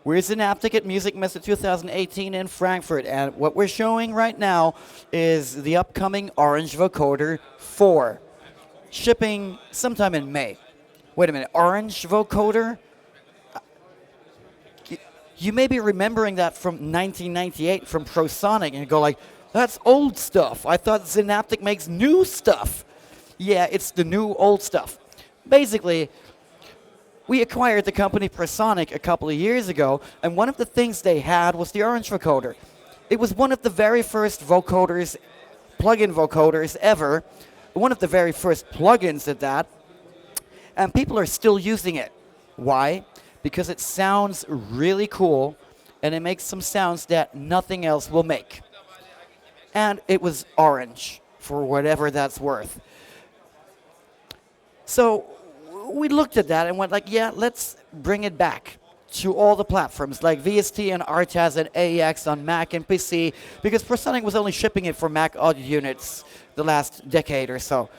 We're Zynaptiq at Musikmesse 2018 in Frankfurt, and what we're showing right now is the upcoming Orange Vocoder IV, shipping sometime in May. Wait a minute, Orange Vocoder? You may be remembering that from 1998 from ProSonic, and you go like, that's old stuff. I thought Zynaptiq makes new stuff. Yeah, it's the new old stuff. Basically, we acquired the company ProSonic a couple of years ago, and one of the things they had was the Orange Vocoder. It was one of the very first vocoders, plug-in vocoders ever, one of the very first plugins at that, and people are still using it. Why? Because it sounds really cool, and it makes some sounds that nothing else will make. And it was orange, for whatever that's worth. So we looked at that and went like, yeah, let's bring it back to all the platforms like VST and RTAS and AEX on Mac and PC, because ProSonic was only shipping it for Mac audio units the last decade or so.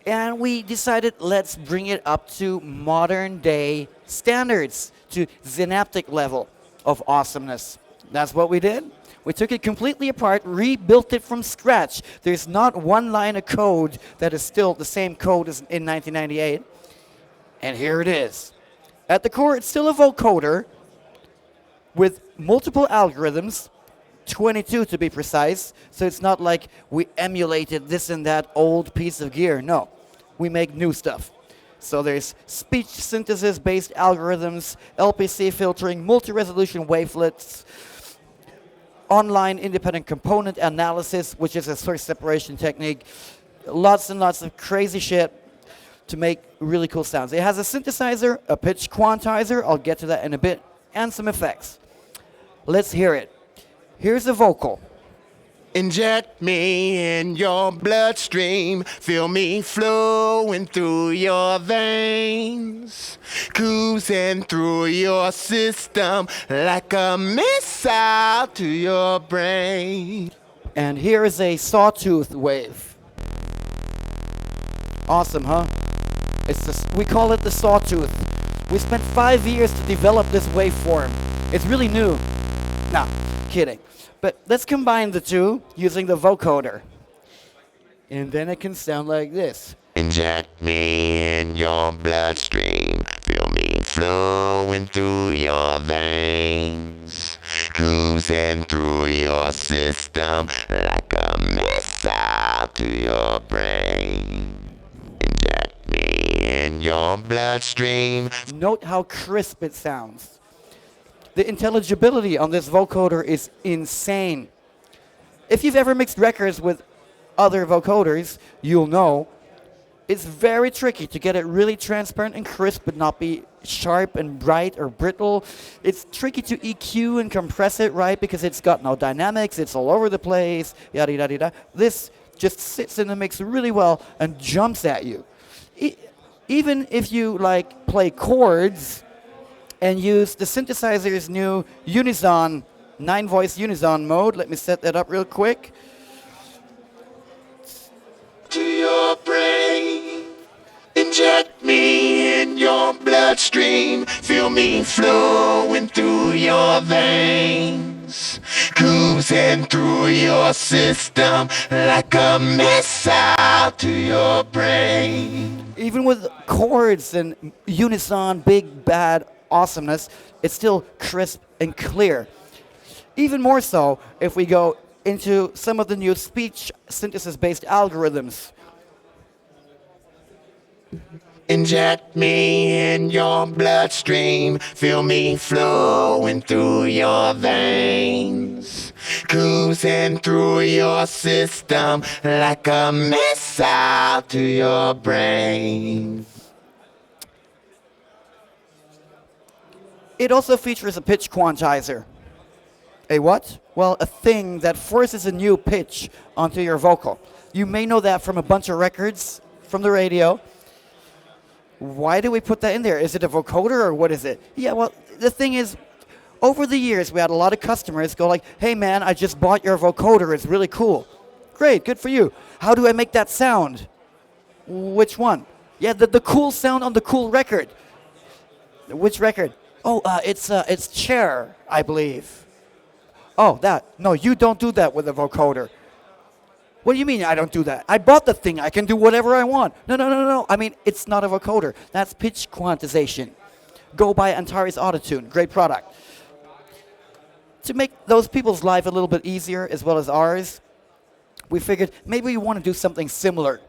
And we decided, let's bring it up to modern day standards, to Zynaptiq level of awesomeness. That's what we did. We took it completely apart, rebuilt it from scratch. There's not one line of code that is still the same code as in 1998. And here it is. At the core, it's still a vocoder with multiple algorithms, 22 to be precise. So it's not like we emulated this and that old piece of gear. No, we make new stuff. So there's speech synthesis-based algorithms, LPC filtering, multi-resolution wavelets, online independent component analysis, which is a source separation technique. Lots and lots of crazy shit to make really cool sounds. It has a synthesizer, a pitch quantizer, I'll get to that in a bit, and some effects. Let's hear it. Here's a vocal. Inject me in your bloodstream, feel me flowing through your veins, cruising through your system like a missile to your brain. And here is a sawtooth wave. Awesome, huh? We call it the sawtooth. We spent 5 years to develop this waveform. It's really new. Nah, kidding. But let's combine the two using the vocoder. And then it can sound like this. Inject me in your bloodstream, feel me flowing through your veins, cruising through your system like a missile to your brain. Inject me in your bloodstream. Note how crisp it sounds. The intelligibility on this vocoder is insane. If you've ever mixed records with other vocoders, you'll know it's very tricky to get it really transparent and crisp but not be sharp and bright or brittle. It's tricky to EQ and compress it right because it's got no dynamics, it's all over the place, yada yada yada. This just sits in the mix really well and jumps at you. Even if you like play chords and use the synthesizer's new unison, 9-voice unison mode. Let me set that up real quick. To your brain, inject me in your bloodstream, feel me flowing through your veins, cruising through your system like a missile to your brain. Even with chords and unison, big, bad awesomeness, it's still crisp and clear. Even more so if we go into some of the new speech synthesis-based algorithms. Inject me in your bloodstream, feel me flowing through your veins, cruising through your system like a missile to your brain. It also features a pitch quantizer. A what? Well, a thing that forces a new pitch onto your vocal. You may know that from a bunch of records from the radio. Why do we put that in there? Is it a vocoder or what is it? Yeah, well, the thing is, over the years, we had a lot of customers go like, hey man, I just bought your vocoder, it's really cool. Great, good for you. How do I make that sound? Which one? Yeah, the cool sound on the cool record. Which record? Oh, it's Cher, I believe. Oh, that. No, you don't do that with a vocoder. What do you mean I don't do that? I bought the thing. I can do whatever I want. No, no, no, no. I mean, it's not a vocoder. That's pitch quantization. Go buy Antares Autotune. Great product. To make those people's life a little bit easier as well as ours, we figured maybe we want to do something similar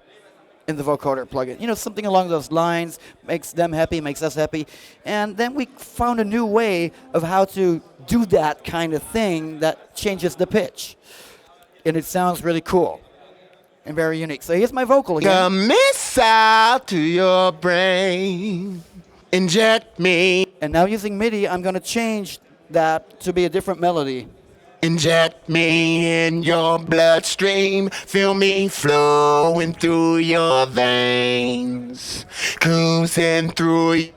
in the vocoder plugin. You know, something along those lines, makes them happy, makes us happy. And then we found a new way of how to do that kind of thing that changes the pitch. And it sounds really cool and very unique. So here's my vocal again. A missile to your brain. Inject me. And now using MIDI, I'm going to change that to be a different melody. Inject me in your bloodstream. Feel me flowing through your veins. Cruising through your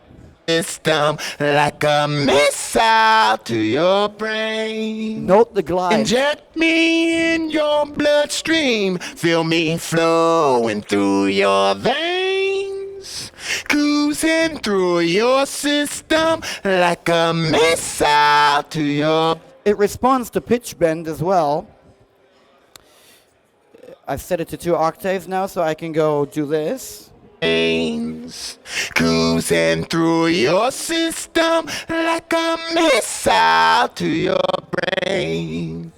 system like a missile to your brain. Note the glide. Inject me in your bloodstream. Feel me flowing through your veins. Cruising through your system like a missile to your. It responds to pitch bend as well. I've set it to 2 octaves now, so I can go do this. Cruising through your system like a missile to your brain.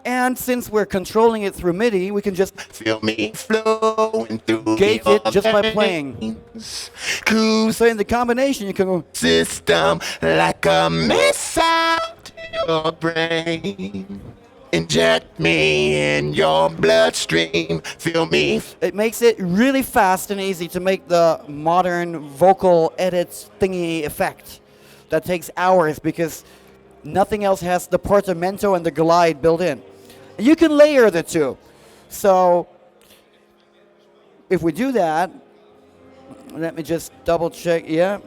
And since we're controlling it through MIDI, we can just feel me flowing through gate your it just by playing. So in the combination, you can go system like a missile to your brain. Inject me in your bloodstream. Feel me. It makes it really fast and easy to make the modern vocal edit thingy effect. That takes hours because nothing else has the portamento and the glide built in. You can layer the two. So if we do that, let me just double check. Yeah.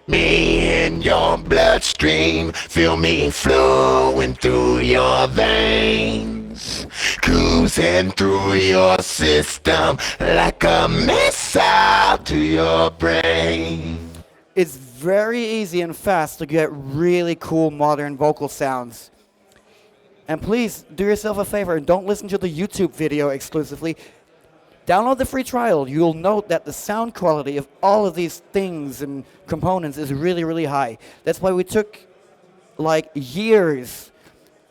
Me in your bloodstream, feel me flowing through your veins, cruising through your system like a missile to your brain. It's very easy and fast to get really cool modern vocal sounds. And please do yourself a favor and don't listen to the YouTube video exclusively. Download the free trial. You'll note that the sound quality of all of these things and components is really, really high. That's why we took like years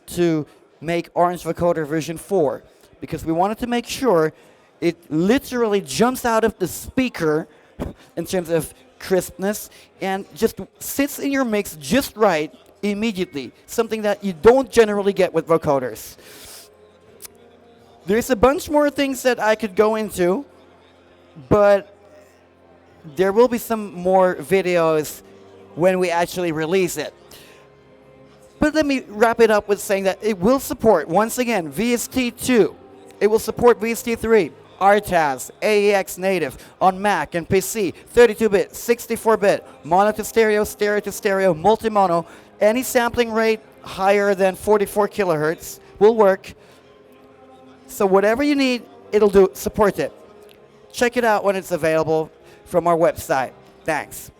to make Orange Vocoder version 4, because we wanted to make sure it literally jumps out of the speaker in terms of crispness and just sits in your mix just right immediately, something that you don't generally get with vocoders. There's a bunch more things that I could go into, but there will be some more videos when we actually release it. But let me wrap it up with saying that it will support, once again, VST2. It will support VST3, RTAS, AEX native on Mac and PC, 32-bit, 64-bit, mono to stereo, stereo to stereo, multi-mono. Any sampling rate higher than 44 kilohertz will work. So whatever you need, it'll do. Support it. Check it out when it's available from our website. Thanks.